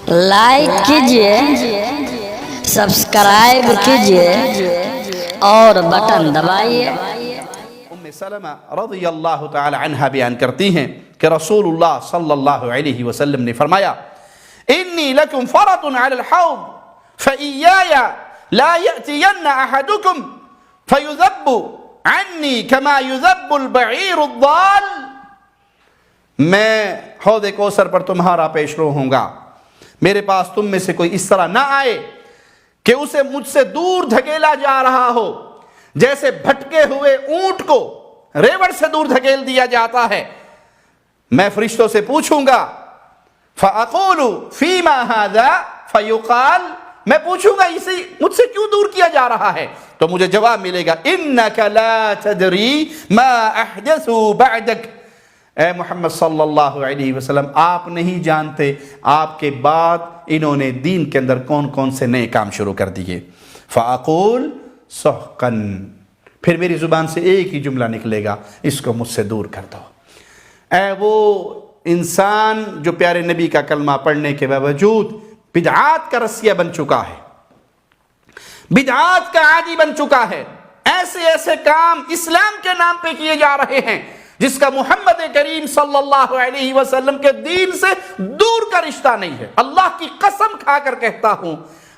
Like کیجئے، subscribe کیجئے اور بٹن دبائیے۔ ام سلمہ رضی اللہ تعالی عنہ بیان کرتی ہیں کہ رسول اللہ صلی اللہ علیہ وسلم نے فرمایا انی لکم فرط علی الحوض فإیایا لا یأتین احدکم فیذب عنی کما یذب البعیر الضال۔ میں حوض کوثر پر تمہارا پیش رو ہوں گا، میرے پاس تم میں سے کوئی اس طرح نہ آئے کہ اسے مجھ سے دور دھکیلا جا رہا ہو جیسے بھٹکے ہوئے اونٹ کو ریوڑ سے دور دھکیل دیا جاتا ہے۔ میں فرشتوں سے پوچھوں گا فَأَقُولُ فِيمَا هَذَا فَيُقَالُ، میں پوچھوں گا اسی مجھ سے کیوں دور کیا جا رہا ہے، تو مجھے جواب ملے گا إِنَّكَ لَا تَدْرِي مَا أَحْدَثُوا بَعْدَكَ، اے محمد صلی اللہ علیہ وسلم آپ نہیں جانتے آپ کے بعد انہوں نے دین کے اندر کون کون سے نئے کام شروع کر دیے۔ فَأَقُولُ سُحْقًا، پھر میری زبان سے ایک ہی جملہ نکلے گا، اس کو مجھ سے دور کر دو۔ اے وہ انسان جو پیارے نبی کا کلمہ پڑھنے کے باوجود بدعات کا رسیہ بن چکا ہے، بدعات کا عادی بن چکا ہے، ایسے ایسے کام اسلام کے نام پہ کیے جا رہے ہیں جس کا محمد کریم صلی اللہ علیہ وسلم کے دین سے دور کا رشتہ نہیں ہے۔ اللہ کی قسم کھا کر کہتا ہوں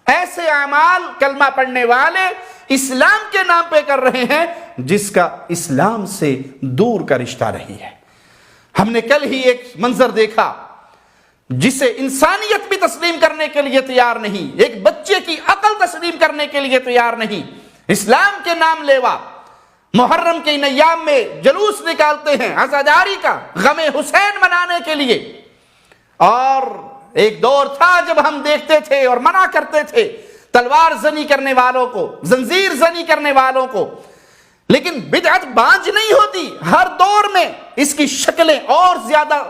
ایسے اعمال کلمہ پڑھنے والے اسلام کے نام پہ کر رہے ہیں جس کا اسلام سے دور کا رشتہ نہیں ہے۔ ہم نے کل ہی ایک منظر دیکھا جسے انسانیت بھی تسلیم کرنے کے لیے تیار نہیں، ایک بچے کی عقل تسلیم کرنے کے لیے تیار نہیں، اسلام کے نام لیوا محرم کے ان ایام میں جلوس نکالتے ہیں عزاداری کا، غم حسین منانے کے لیے۔ اور ایک دور تھا جب ہم دیکھتے تھے اور منع کرتے تھے تلوار زنی کرنے والوں کو، زنجیر زنی کرنے والوں کو، لیکن بدعت بانج نہیں ہوتی، ہر دور میں اس کی شکلیں اور زیادہ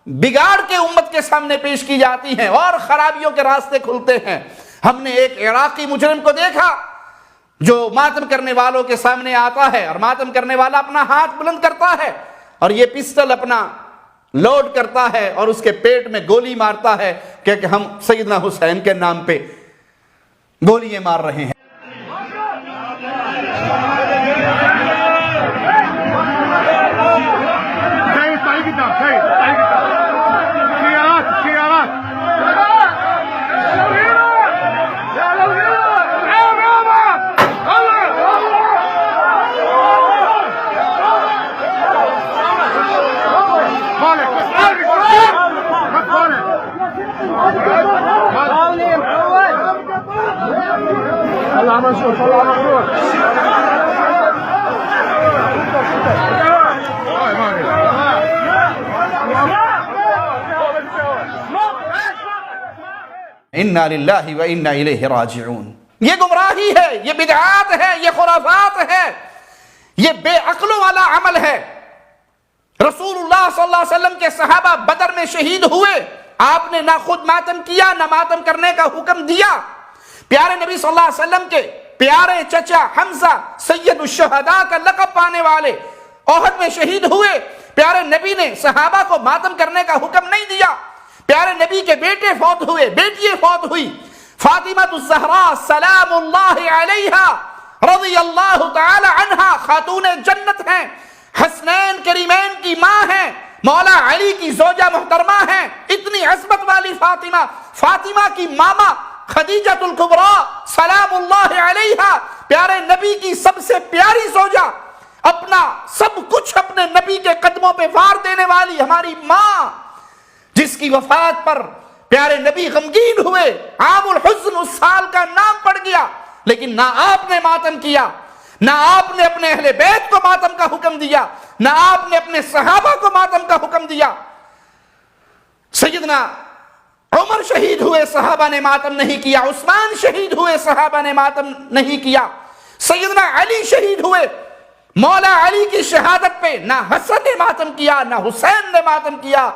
بگاڑ کے امت کے سامنے پیش کی جاتی ہیں اور خرابیوں کے راستے کھلتے ہیں۔ ہم نے ایک عراقی مجرم کو دیکھا جو ماتم کرنے والوں کے سامنے آتا ہے اور ماتم کرنے والا اپنا ہاتھ بلند کرتا ہے اور یہ پسٹل اپنا لوڈ کرتا ہے اور اس کے پیٹ میں گولی مارتا ہے کہ ہم سیدنا حسین کے نام پہ گولیاں مار رہے ہیں۔ اِنَّا لِلَّهِ وَإِنَّا إِلَيْهِ راجعون۔ یہ گمراہی ہے، یہ بدعات ہے، یہ خرافات ہے، یہ بے عقلوں والا عمل ہے۔ رسول اللہ صلی اللہ علیہ وسلم کے صحابہ بدر میں شہید ہوئے، آپ نے نہ خود ماتم کیا نہ ماتم کرنے کا حکم دیا۔ پیارے نبی صلی اللہ علیہ وسلم کے پیارے چچا حمزہ سید الشہداء کا لقب پانے والے احد میں شہید ہوئے، پیارے نبی نے صحابہ کو ماتم کرنے کا حکم نہیں دیا۔ پیارے نبی کے بیٹے فوت ہوئے، بیٹیاں فوت ہوئی، فاطمہ الزہراء سلام اللہ علیہا رضی اللہ تعالی عنہا خاتون جنت ہیں، حسنین کریمین کی ماں ہیں، مولا علی کی زوجہ محترمہ ہیں۔ اتنی عظمت والی فاطمہ، فاطمہ کی ماما خدیجہ الکبریٰ سلام اللہ علیہا، پیارے نبی کی سب سے پیاری زوجہ، اپنا سب کچھ اپنے نبی کے قدموں پہ وار دینے والی ہماری ماں، جس کی وفات پر پیارے نبی غمگین ہوئے، عام الحزن اس سال کا نام پڑ گیا، لیکن نہ آپ نے ماتم کیا، نہ آپ نے اپنے اہل بیت کو ماتم کا حکم دیا، نہ آپ نے اپنے صحابہ کو ماتم کا حکم دیا۔ سیدنا عمر شہید ہوئے، صحابہ نے ماتم نہیں کیا، عثمان شہید ہوئے، صحابہ نے ماتم نہیں کیا، سیدنا علی شہید ہوئے، مولا علی کی شہادت پہ نہ حسن نے ماتم کیا نہ حسین نے ماتم کیا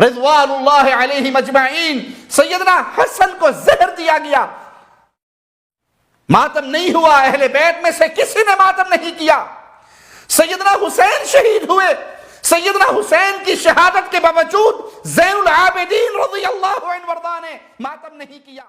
رضوان اللہ علیہ مجمعین۔ سیدنا حسن کو زہر دیا گیا، ماتم نہیں ہوا، اہل بیت میں سے کسی نے ماتم نہیں کیا۔ سیدنا حسین شہید ہوئے، سیدنا حسین کی شہادت کے باوجود زین العابدین رضی اللہ عنہ وردہ نے ماتم نہیں کیا.